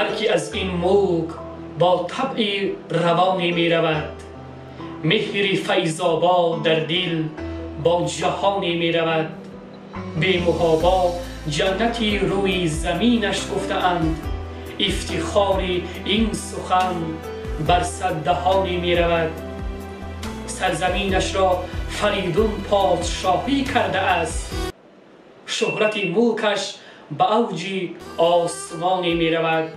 هر کی از این ملک با طبع روانی می رود، مهر فیض‌آباد در دل با جهانی می رود. بی محابا جنتی روی زمینش گفتند، افتخار این سخن بر صد دهانی می رود. سرزمینش را فریدون پادشاهی کرده است، شهرت ملکش به اوج آسمانی می رود.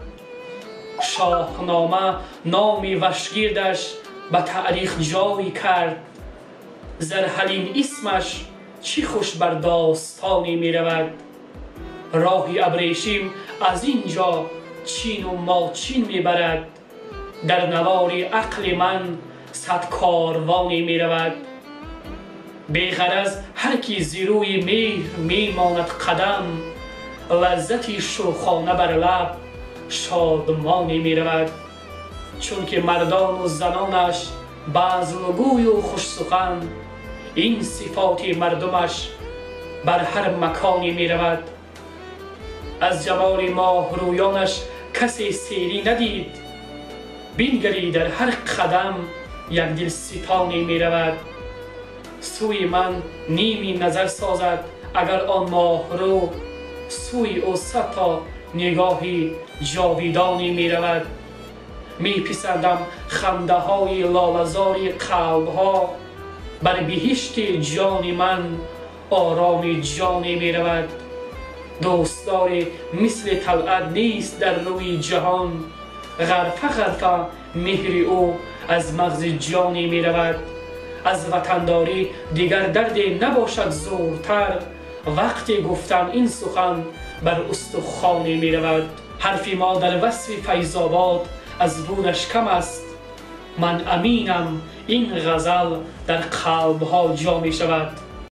شاهنامه نام وشگیردش به تاریخ جای کرد، زرحلین اسمش چی خوش بر داستانی می رود. راه ابریشم از اینجا چین و ماچین می برد، در نوار عقل من صد کاروانی می رود. بی غرض هر کی ز روی مهر می ماند قدم، لذتی شوخانه بر لب شادمانی می رود. چون که مردان و زنانش بزمگوی و خوش سخن، این صفات مردمش بر هر مکانی می رود. از جمال ماه رویانش کسی سیری ندید، بنگری در هر قدم یک دلستانی می رود. سوی من نیمی نظر سازد اگر آن ماه رو، سوی او صد تا نگاهی جاویدانی می رود. می پسندم خنده های لاله‌زار قلب ها، بر بهشت جان من آرام جانی می رود. دوستدار مثل طلعت نیست در روی جهان، غرفه غرفه مهر او از مغز جانی می رود. از وطنداری دیگر دردی نباشد زورتر، وقتی گفتن این سخن بر استخوانی می رود. حرف ما در وصف فیض‌آباد از بودش کم است، من امینم این غزل در قلبها جا می شود.